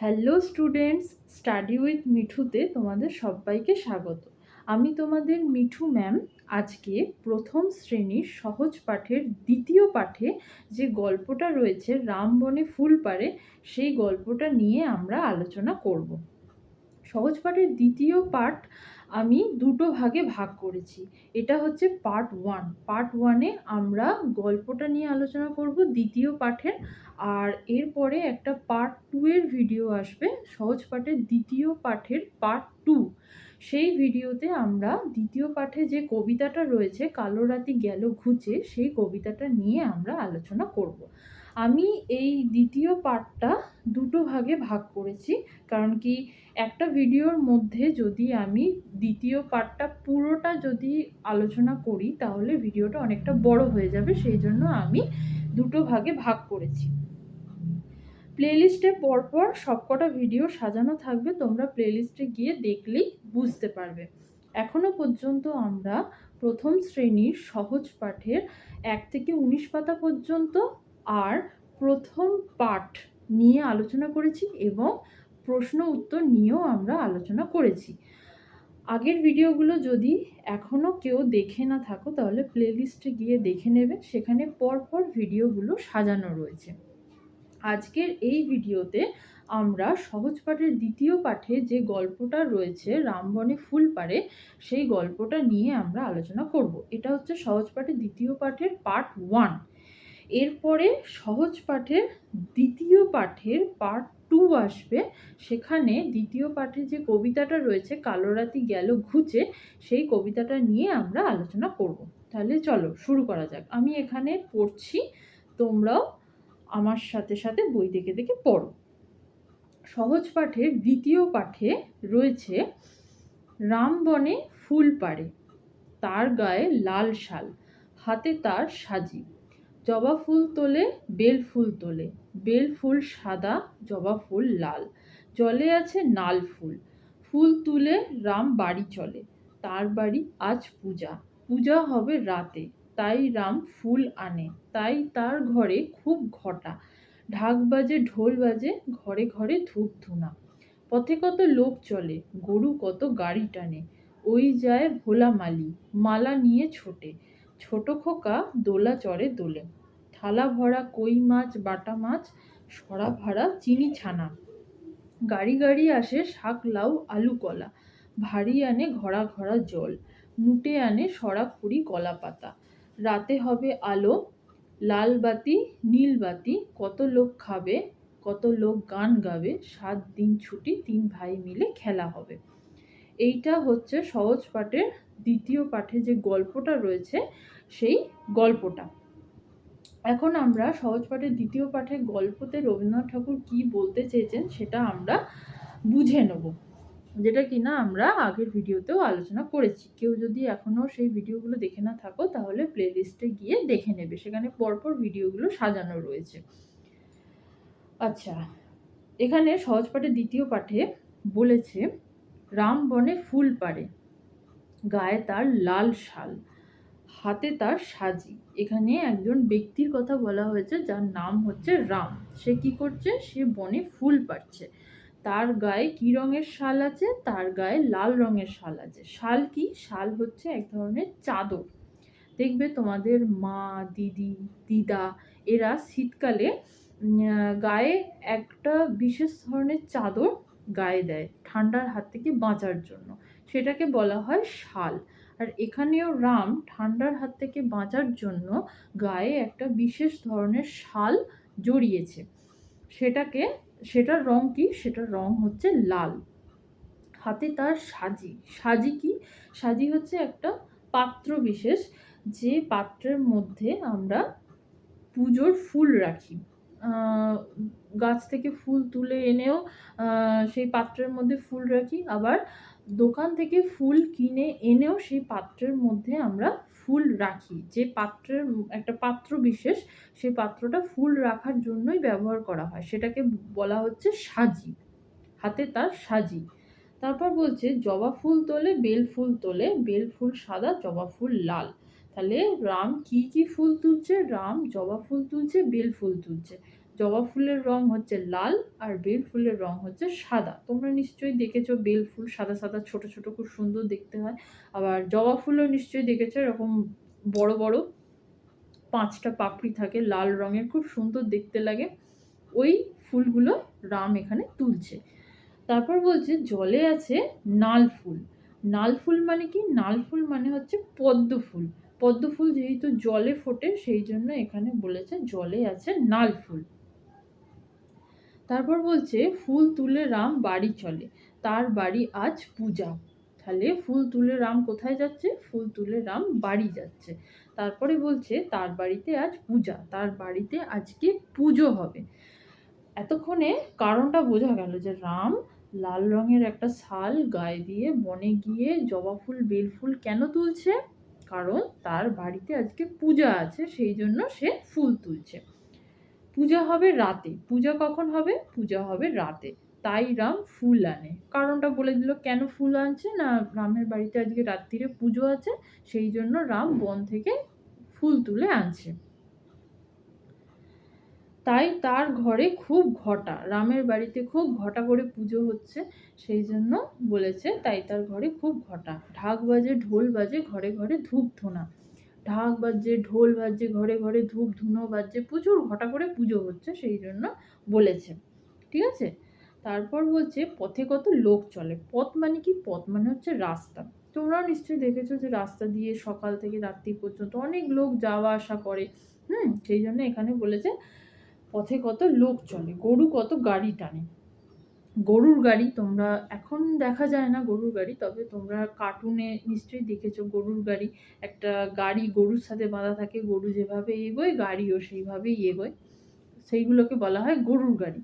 Hello students, study with মিঠুতে তোমাদের সবাইকে স্বাগত। আমি তোমাদের মিঠু ম্যাম। আজকে প্রথম শ্রেণীর সহজ পাঠের দ্বিতীয় পাঠে যে গল্পটা রয়েছে রাম বনে ফুল পাড়ে, সেই গল্পটা নিয়ে আমরা আলোচনা করব। সহজ পাঠের দ্বিতীয় পার্ট আমি দুটো ভাগে ভাগ করেছি। এটা হচ্ছে পার্ট ওয়ান। পার্ট ওয়ানে আমরা গল্পটা নিয়ে আলোচনা করব দ্বিতীয় পাঠের, আর এরপরে একটা পার্ট টু এর ভিডিও আসবে সহজ পাঠের দ্বিতীয় পাঠের পার্ট টু। সেই ভিডিওতে আমরা দ্বিতীয় পাঠে যে কবিতাটা রয়েছে কালো রাতি গেল ঘুচে, সেই কবিতাটা নিয়ে আমরা আলোচনা করব। আমি এই দ্বিতীয় পার্টটা দুটো ভাগে ভাগ করেছি, কারণ কি একটা ভিডিওর মধ্যে যদি আমি দ্বিতীয় পার্টটা পুরোটা যদি আলোচনা করি তাহলে ভিডিওটা অনেকটা বড় হয়ে যাবে, সেই জন্য আমি দুটো ভাগে ভাগ করেছি। প্লেলিস্টে পরপর সবকটা ভিডিও সাজানো থাকবে, তোমরা প্লেলিস্টে গিয়ে দেখলেই বুঝতে পারবে। এখনো পর্যন্ত আমরা প্রথম শ্রেণীর সহজ পাঠের 1 থেকে 19 পাতা পর্যন্ত আর প্রথম পাঠ নিয়ে আলোচনা করেছি এবং প্রশ্ন উত্তর নিয়েও আমরা আলোচনা করেছি। আগের ভিডিওগুলো যদি এখনো কেউ দেখে না থাকো তাহলে প্লেলিস্টে গিয়ে দেখে নেবে, সেখানে পরপর ভিডিওগুলো সাজানো রয়েছে। আজকের এই ভিডিওতে আমরা সহজ পাঠের দ্বিতীয় পাঠে যে গল্পটা রয়েছে রামবনে ফুল পাড়ে, সেই গল্পটা নিয়ে আমরা আলোচনা করব। এটা হচ্ছে সহজ পাঠের দ্বিতীয় পাঠের পার্ট ওয়ান। এরপরে সহজ পাঠের দ্বিতীয় পাঠের পার্ট টু আসবে। সেখানে দ্বিতীয় পাঠে যে কবিতাটা রয়েছে কালো রাতি গেল ঘুচে, সেই কবিতাটা নিয়ে আমরা আলোচনা করব। তাহলে চলো শুরু করা যাক। আমি এখানে পড়ছি, তোমরাও আমার সাথে সাথে বই দেখে দেখে পড়ো। সহজ পাঠের দ্বিতীয় পাঠে রয়েছে রাম বনে ফুল পাড়ে, তার গায়ে লাল শাল, হাতে তার সাজি, জবা ফুল তোলে বেল ফুল তোলে, বেল ফুল সাদা জবা ফুল লাল, জলে আছে নাল ফুল, ফুল তুলে রাম বাড়ি চলে, তার বাড়ি আজ পূজা, পূজা হবে রাতে, তাই রাম ফুল আনে, তাই তার ঘরে খুব ঘটা, ঢাক বাজে ঢোল বাজে ঘরে ঘরে ধূপ ধুনা, পথে কত লোক চলে গরু কত গাড়ি টানে, ওই যায় ভোলা মালি মালা নিয়ে ছোটে, ছোট খোকা দোলা চড়ে দোলে, থালা ভরা কই মাছ বাটা মাছ, সরা ভাড়া চিনি ছানা, গাড়ি গাড়ি আসে শাক লাউ আলু কলা, ভারী আনে ঘড়া ঘড়া জল, মুটে আনে সরা ফুরি কলা পাতা, রাতে হবে আলো লাল বাতি নীল বাতি, কত লোক খাবে কত লোক গান গাবে, 7 দিন ছুটি 3 ভাই মিলে খেলা হবে। এইটা হচ্ছে সহজ পাঠের দ্বিতীয় পাঠে যে গল্পটা রয়েছে সেই গল্পটা। এখন আমরা সহজ পাঠের দ্বিতীয় পাঠের গল্পতে রবীন্দ্রনাথ ঠাকুর কি বলতে চেয়েছেন সেটা আমরা বুঝে নেব, যেটা কিনা আমরা আগের ভিডিওতেও আলোচনা করেছি। কেউ যদি এখনো সেই ভিডিওগুলো দেখে না থাকো তাহলে প্লেলিস্টে গিয়ে দেখে নেবে, সেখানে পরপর ভিডিওগুলো সাজানো রয়েছে। আচ্ছা, এখানে সহজ পাঠের দ্বিতীয় পাঠে বলেছে রাম বনে ফুল পাড়ে, গায়ে তার লাল শাল, হাতে তার সাজি। এখানে একজন ব্যক্তির কথা বলা হয়েছে যার নাম হচ্ছে রাম। সে কি করছে? সে বনে ফুল পাড়ছে। তার গায়ে কি রঙের শাল আছে? তার গায়ে লাল রঙের শাল আছে। শাল কি? শাল হচ্ছে এক ধরনের চাদর। দেখবে তোমাদের মা, দিদি, দিদা এরা শীতকালে গায়ে একটা বিশেষ ধরনের চাদর গায়ে দেয় ঠান্ডার হাত থেকে বাঁচার জন্য, সেটাকে বলা হয় শাল। আর এখানেও রাম ঠান্ডার হাত থেকে বাঁচার জন্য গায়ে একটা বিশেষ ধরনের শাল জড়িয়েছে। সেটার রং কি? সেটার রং হচ্ছে লাল। হাতে তার সাজি। সাজি কি? সাজি হচ্ছে একটা পাত্র বিশেষ, যে পাত্রের মধ্যে আমরা পুজোর ফুল রাখি। গাছ থেকে ফুল তুলে এনেও সেই পাত্রের মধ্যে ফুল রাখি, আবার দোকান থেকে ফুল কিনে এনেও সেই পাত্রের মধ্যে আমরা ফুল রাখি। যে পাত্রের একটা পাত্র বিশেষ, সেই পাত্রটা ফুল রাখার জন্যই ব্যবহার করা হয়, সেটাকে বলা হচ্ছে সাজি। হাতে তার সাজি। তারপর বলছে জবা ফুল তোলে বেল ফুল তোলে, বেল ফুল সাদা জবা ফুল লাল। তাহলে রাম কি কি ফুল তুলছে? রাম জবা ফুল তুলছে, বেল ফুল তুলছে। জবা ফুলের রং হচ্ছে লাল আর বেল ফুলের রং হচ্ছে সাদা। তোমরা নিশ্চয়ই দেখেছো বেল ফুল সাদা সাদা ছোট ছোট খুব সুন্দর দেখতে হয়। আবার জবা ফুলও নিশ্চয়ই দেখেছো, এরকম বড় বড় 5টা পাপড়ি থাকে লাল রঙের, খুব সুন্দর দেখতে লাগে। ওই ফুলগুলো রাম এখানে তুলছে। তারপর বলছে জলে আছে নাল ফুল। নাল ফুল মানে কি? নাল ফুল মানে হচ্ছে পদ্ম ফুল। পদ্ম ফুল যেহেতু জলে ফোটে সেই জন্য এখানে বলেছে জলে আছে নাল ফুল। তারপর বলছে ফুল তুলে রাম বাড়ি চলে, তার বাড়ি আজ পূজা। তাহলে ফুল তুলে রাম কোথায় যাচ্ছে? ফুল তুলে রাম বাড়ি যাচ্ছে। তারপরে বলছে তার বাড়িতে আজ পূজা, তার বাড়িতে আজকে পুজো হবে। এতক্ষণে কারণটা বোঝা গেল যে রাম লাল রঙের একটা শাল গায়ে দিয়ে বনে গিয়ে জবা ফুল বেল ফুল কেন তুলছে? কারণ তার বাড়িতে আজকে পূজা আছে, সেই জন্য সে ফুল তুলছে। পূজা হবে রাতে। পূজা কখন হবে? পূজা হবে রাতে। তাই রাম ফুল আনে। কারণটা বলে দিল কেন ফুল আনছে, না রামের বাড়িতে আজকে রাত্রিরে পুজো আছে, সেই জন্য রাম বন থেকে ফুল তুলে আনছে। তাই তার ঘরে খুব ঘটা, রামের বাড়িতে খুব ঘটা করে পুজো হচ্ছে, সেই জন্য বলেছে তাই তার ঘরে খুব ঘটা। ঢাক বাজে ঢোল বাজে ঘরে ঘরে ধূপ ধুনা। ঢাক বাজছে ঢোল বাজছে ঘরে ঘরে ধূপ ধুনো বাজছে, প্রচুর ঘটা করে পুজো হচ্ছে, সেই জন্য বলেছে। ঠিক আছে। তারপর বলছে পথে কত লোক চলে। পথ মানে কি? পথ মানে হচ্ছে রাস্তা। তোমরাও নিশ্চয়ই দেখেছো যে রাস্তা দিয়ে সকাল থেকে রাত্রি পর্যন্ত অনেক লোক যাওয়া আসা করে। সেই জন্য এখানে বলেছে পথে কত লোক চলে, গরু কত গাড়ি টানে। গরুর গাড়ি তোমরা এখন দেখা যায় না গরুর গাড়ি, তবে তোমরা কার্টুনে নিশ্চয়ই দেখেছো গরুর গাড়ি। একটা গাড়ি গরুর সাথে বাঁধা থাকে, গরু যেভাবে এগোয় গাড়িও সেইভাবেই এগোয়, সেইগুলোকে বলা হয় গরুর গাড়ি।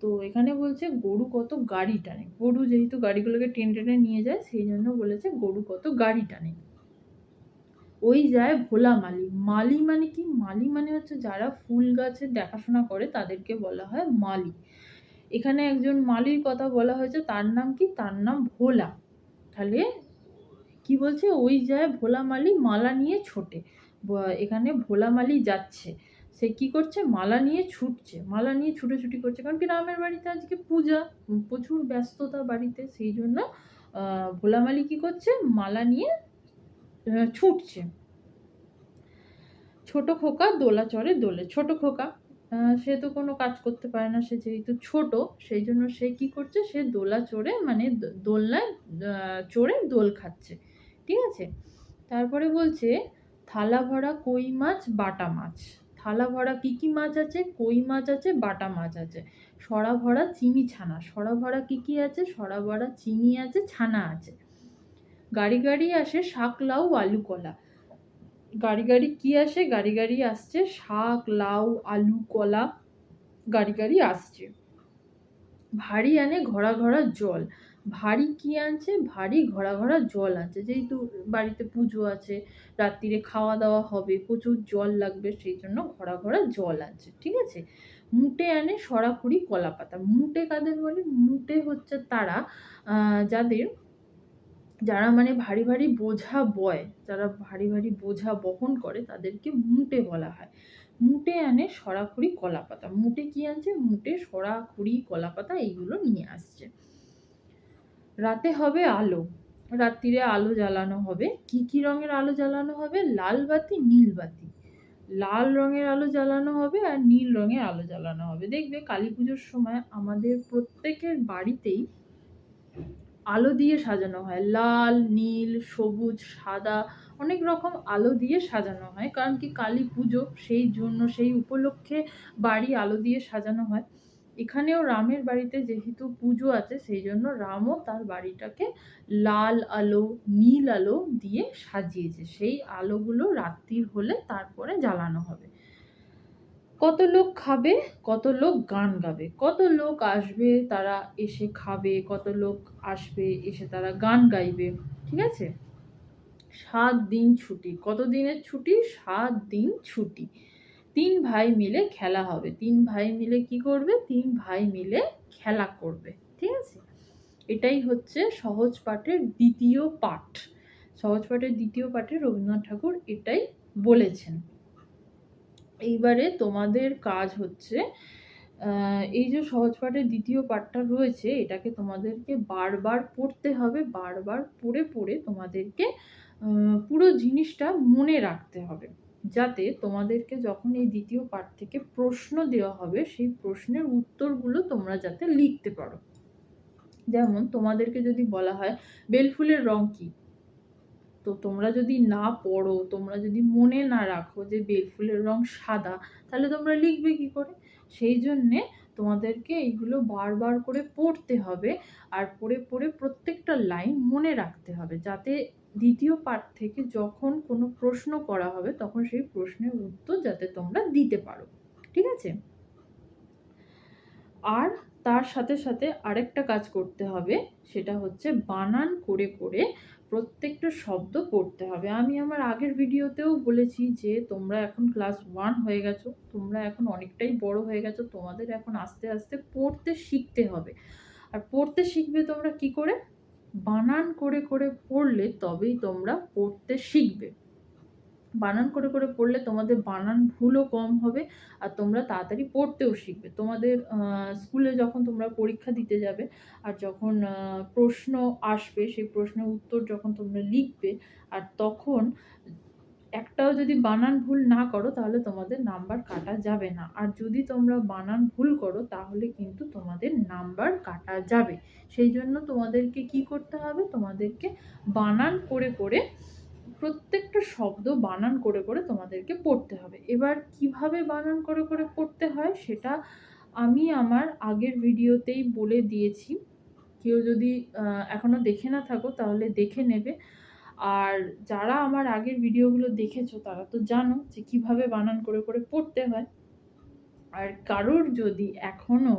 তো এখানে বলছে গরু কত গাড়ি টানে। গরু যেহেতু গাড়িগুলোকে টেনে টেনে নিয়ে যায়, সেই জন্য বলেছে গরু কত গাড়ি টানে। ওই যায় ভোলা মালি। মালি মানে কি? মালি মানে হচ্ছে যারা ফুল গাছের দেখাশোনা করে তাদেরকে বলা হয় মালি। এখানে একজন মালির কথা বলা হয়েছে, তার নাম কি? তার নাম ভোলা। তাহলে কি বলছে? ওই যায় ভোলা মালি মালা নিয়ে ছোটে। এখানে ভোলা মালি যাচ্ছে, সে কি করছে? মালা নিয়ে ছুটছে, মালা নিয়ে ছুটোছুটি করছে। কারণ কি রামের বাড়িতে আজকে পূজা, প্রচুর ব্যস্ততা বাড়িতে, সেই জন্য ভোলা মালি কি করছে? মালা নিয়ে ছুটছে। ছোট খোকা দোলা চড়ে দোলে। ছোট খোকা সে তো কোনো কাজ করতে পারে না, সে যেহেতু ছোট, সেই জন্য সে কি করছে? সে দোলা চড়ে মানে দোলনায় চড়ে দোল খাচ্ছে। ঠিক আছে। তারপরে বলছে থালা ভরা কই মাছ বাটা মাছ। থালা ভরা কি কি মাছ আছে? কই মাছ আছে, বাটা মাছ আছে। সরা ভরা চিনি ছানা। সরা ভরা কি কি আছে? সরা ভরা চিনি আছে, ছানা আছে। গাড়ি গাড়ি আসে শাক লাউ আলু কলা। গাড়ি গাড়ি কি আসে? গাড়ি গাড়ি আসছে শাক লাউ আলু কলা, গাড়ি গাড়ি আসছে। ভারী আনে ঘড়া ঘড়া জল। ভারী কি আনছে? ভারী ঘড়া ঘড়া জল আনছে। যেহেতু বাড়িতে পুজো আছে, রাত্রিরে খাওয়া দাওয়া হবে, প্রচুর জল লাগবে, সেই জন্য ঘড়া ঘড়া জল আনছে। ঠিক আছে। মুটে আনে সরাখুরি কলা পাতা। মুটে কাদের বলে? মুটে হচ্ছে তারা যারা মানে ভারী ভারী বোঝা বয়, যারা ভারী ভারী বোঝা বহন করে, তাদেরকে মুটে বলা হয়। মুটে আনে সরাখুরি কলা পাতা। মুটে কি আনছে? মুটে সরাখুরি কলা পাতা এইগুলো নিয়ে আসছে। রাতে হবে আলো। রাত্রিরে আলো জ্বালানো হবে। কি কি রঙের আলো জ্বালানো হবে? লাল বাতি নীল বাতি। লাল রঙের আলো জ্বালানো হবে আর নীল রঙের আলো জ্বালানো হবে। দেখবে কালী পুজোর সময় আমাদের প্রত্যেকের বাড়িতেই আলো দিয়ে সাজানো হয়, লাল নীল সবুজ সাদা অনেক রকম আলো দিয়ে সাজানো হয়। কারণ কি কালী পুজো, সেই জন্য সেই উপলক্ষে বাড়ি আলো দিয়ে সাজানো হয়। এখানেও রামের বাড়িতে যেহেতু পুজো আছে, সেই জন্য রামও তার বাড়িটাকে লাল আলো নীল আলো দিয়ে সাজিয়েছে। সেই আলোগুলো রাত্রির হলে তারপরে জ্বালানো হবে। কত লোক খাবে, কত লোক গান গাবে। কত লোক আসবে তারা এসে খাবে, কত লোক আসবে এসে তারা গান গাইবে। ঠিক আছে। 7 দিন ছুটি। কত দিনের ছুটি? 7 দিন ছুটি। 3 ভাই মিলে খেলা হবে। 3 ভাই মিলে কি করবে? 3 ভাই মিলে খেলা করবে। ঠিক আছে। এটাই হচ্ছে সহজ পাঠের দ্বিতীয় পাঠ। সহজ পাঠের দ্বিতীয় পাঠে রবীন্দ্রনাথ ঠাকুর এটাই বলেছেন। এইবারে তোমাদের কাজ হচ্ছে এই যে সহজ পাঠের দ্বিতীয় পাঠটা রয়েছে এটাকে তোমাদেরকে বারবার পড়তে হবে, বারবার পড়ে পড়ে তোমাদেরকে পুরো জিনিসটা মনে রাখতে হবে, যাতে তোমাদেরকে যখন এই দ্বিতীয় পাঠ থেকে প্রশ্ন দেওয়া হবে সেই প্রশ্নের উত্তরগুলো তোমরা যাতে লিখতে পারো। যেমন তোমাদেরকে যদি বলা হয় বেলফুলের রং কী, তো তোমরা যদি না পড়ো, তোমরা যদি মনে না রাখো যে বেলফুলের রং সাদা, তাহলে তোমরা লিখবে কি করে? সেই জন্যে তোমাদেরকে এইগুলো বারবার করে পড়তে হবে, আর পড়ে পড়ে প্রত্যেকটা লাইন মনে রাখতে হবে, যাতে দ্বিতীয় পাঠ থেকে যখন কোনো প্রশ্ন করা হবে তখন সেই প্রশ্নের উত্তর যাতে তোমরা দিতে পারো। ঠিক আছে? আর তার সাথে সাথে আরেকটা কাজ করতে হবে, সেটা হচ্ছে বানান করে করে প্রত্যেকটা শব্দ পড়তে হবে। আমি আমার আগের ভিডিওতেও বলেছি যে তোমরা এখন ক্লাস 1 হয়ে গেছো, তোমরা এখন অনেকটাই বড় হয়ে গেছো, তোমাদের এখন আস্তে আস্তে পড়তে শিখতে হবে। আর পড়তে শিখবে তোমরা কি করে? বানান করে করে পড়লে তবেই তোমরা পড়তে শিখবে। বানান করে করে পড়লে তোমাদের বানান ভুলও কম হবে, আর তোমরা তাড়াতাড়ি পড়তেও শিখবে। তোমাদের স্কুলে যখন তোমরা পরীক্ষা দিতে যাবে আর যখন প্রশ্ন আসবে, সেই প্রশ্নের উত্তর যখন তোমরা লিখবে, আর তখন একটাও যদি বানান ভুল না করো তাহলে তোমাদের নাম্বার কাটা যাবে না, আর যদি তোমরা বানান ভুল করো তাহলে কিন্তু তোমাদের নাম্বার কাটা যাবে। সেই জন্য তোমাদেরকে কি করতে হবে? তোমাদেরকে বানান করে করে প্রত্যেকটা শব্দ বানান করে করে তোমাদেরকে পড়তে হবে। এবার কিভাবে বানান করে করে পড়তে হয় সেটা আমি আমার আগের ভিডিওতেই বলে দিয়েছি। কেউ যদি এখনো দেখে না থাকো তাহলে দেখে নেবে। আর যারা আমার আগের ভিডিওগুলো দেখেছো তারা তো জানো যে কিভাবে বানান করে করে পড়তে হয়। আর কারোর যদি এখনো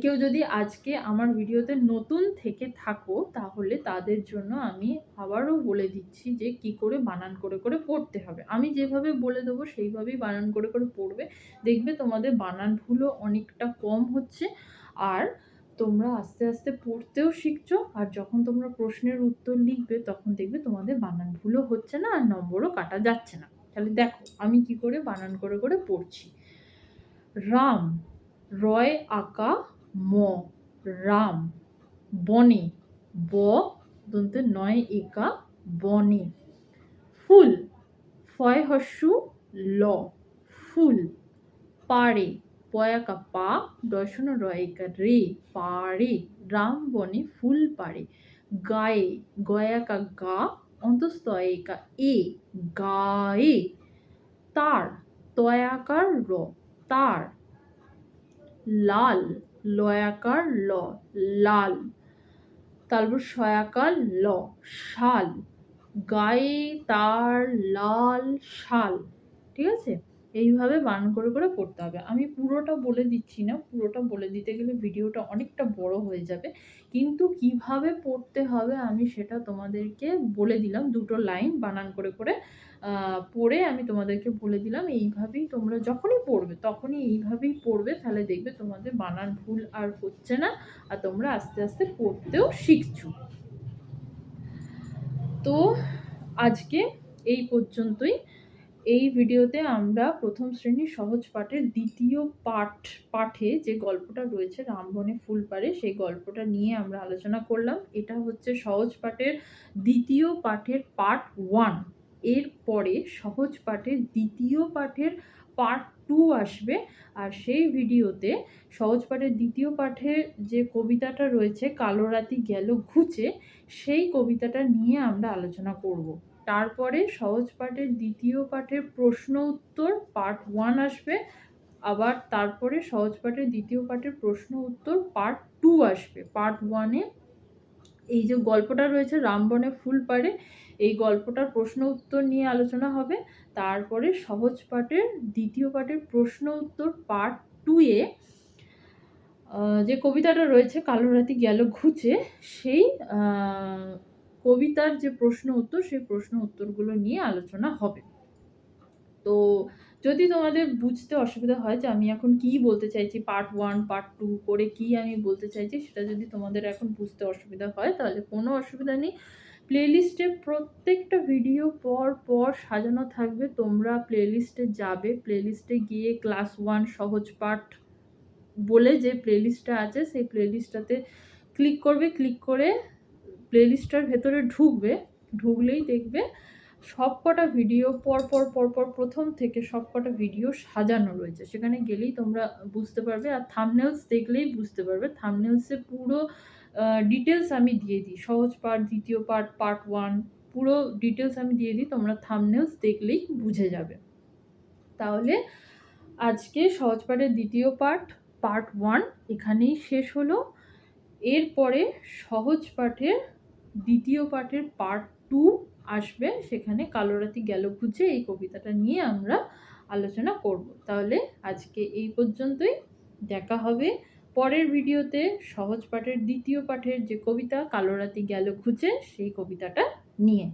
কেউ যদি আজকে আমার ভিডিওতে নতুন থেকে থাকো তাহলে তাদের জন্য আমি আবারও বলে দিচ্ছি যে কি করে বানান করে করে পড়তে হবে। আমি যেভাবে বলে দেবো সেইভাবেই বানান করে করে পড়বে, দেখবে তোমাদের বানান ভুলও অনেকটা কম হচ্ছে, আর তোমরা আস্তে আস্তে পড়তেও শিখছো, আর যখন তোমরা প্রশ্নের উত্তর লিখবে তখন দেখবে তোমাদের বানান ভুলও হচ্ছে না আর নম্বরও কাটা যাচ্ছে না। তাহলে দেখো আমি কি করে বানান করে করে পড়ছি। রাম, রয় আকা ম, রাম। বনে, ব দন্তে নয় একা বনে। ফুল, ফয় হস্যু ল, ফুল। পাড়ে, পয়াকা পা, দর্শন রয়িকা রে, পাড়ে। রাম বনে ফুল পাড়ে। গায়ে, গয়াকা গা, অন্তস্তয়িকা এ, গায়ে। তার, তয়াকার র, তার। লাল, লয়াকার ল, লাল। তারপর শয়াকার ল, শাল। গায়ে তার লাল শাল। ঠিক আছে? এইভাবে বানান করে করে পড়তে হবে। আমি পুরোটা বলে দিচ্ছি না, পুরোটা বলে দিতে গেলে ভিডিওটা অনেকটা বড় হয়ে যাবে, কিন্তু কিভাবে পড়তে হবে আমি সেটা তোমাদেরকে বলে দিলাম। দুটো লাইন বানান করে করে পড়ে আমি তোমাদেরকে বলে দিলাম। এইভাবেই তোমরা যখনই পড়বে তখনই এইভাবেই পড়বে, তাহলে দেখবে তোমাদের বানান ভুল আর হচ্ছে না, আর তোমরা আস্তে আস্তে পড়তেও শিখছো। তো আজকে এই পর্যন্তই। এই ভিডিওতে আমরা প্রথম শ্রেণীর সহজ পাঠের দ্বিতীয় পাঠে যে গল্পটা রয়েছে রামবনে ফুল পাড়ে, সেই গল্পটা নিয়ে আমরা আলোচনা করলাম। এটা হচ্ছে সহজ পাঠের দ্বিতীয় পাঠের পার্ট 1। এরপরে সহজ পাঠের দ্বিতীয় পাঠের পার্ট 2 আসবে, আর সেই ভিডিওতে সহজ পাঠের দ্বিতীয় পাঠের যে কবিতাটা রয়েছে কালো রাতি গেল ঘুচে, সেই কবিতাটা নিয়ে আমরা আলোচনা করব। তারপরে সহজ পাঠের দ্বিতীয় পাঠের প্রশ্ন উত্তর পার্ট 1 আসবে, আবার তারপরে সহজ পাঠের দ্বিতীয় পাঠের প্রশ্ন উত্তর পার্ট 2 আসবে। পার্ট 1-এ এই যে গল্পটা রয়েছে রামবনে ফুল পাড়ে, এই গল্পটার প্রশ্ন উত্তর নিয়ে আলোচনা হবে। তারপরে সহজ পাঠের দ্বিতীয় পাঠের প্রশ্ন উত্তর পার্ট 2-এ যে কবিতাটা রয়েছে কালো রাতি গেল ঘুচে, সেই কবিতার যে প্রশ্ন উত্তর সেই প্রশ্ন উত্তরগুলো নিয়ে আলোচনা হবে। তো যদি তোমাদের বুঝতে অসুবিধা হয় যে আমি এখন কি বলতে চাইছি, পার্ট 1 পার্ট 2 করে কি আমি বলতে চাইছি, সেটা যদি তোমাদের এখন বুঝতে অসুবিধা হয় তাহলে কোনো অসুবিধা নেই, প্লেলিস্টে প্রত্যেকটা ভিডিও পর পর সাজানো থাকবে। তোমরা প্লেলিস্টে যাবে, প্লেলিস্টে গিয়ে ক্লাস 1 সহজ পাঠ বলে যে প্লেলিস্টটা আছে সেই প্লেলিস্টটাতে ক্লিক করবে, ক্লিক করে প্লেলিস্টটার ভেতরে ঢুকবে, ঢুকলেই দেখবে সবকটা ভিডিও পরপর প্রথম থেকে সবকটা ভিডিও সাজানো রয়েছে। সেখানে গেলেই তোমরা বুঝতে পারবে, আর থাম্বনেলস দেখলেই বুঝতে পারবে। থাম্বনেলসে পুরো ডিটেলস আমি দিয়ে দিই, সহজ পাঠ, দ্বিতীয় পাঠ, পার্ট 1 পুরো ডিটেলস আমি দিয়ে দিই, তোমরা থাম্বনেলস দেখলেই বুঝে যাবে। তাহলে আজকে সহজ পাঠের দ্বিতীয় পার্ট, পার্ট 1 এখানেই শেষ হলো। এরপরে সহজ পাঠের দ্বিতীয় পাঠের পার্ট 2 আসবে, সেখানে কালো রাতি গেল খুঁজে এই কবিতাটা নিয়ে আমরা আলোচনা করব। তাহলে আজকে এই পর্যন্তই, দেখা হবে পরের ভিডিওতে সহজ পাঠের দ্বিতীয় পাঠের যে কবিতা কালো রাতি গেল খুঁজে সেই কবিতাটা নিয়ে।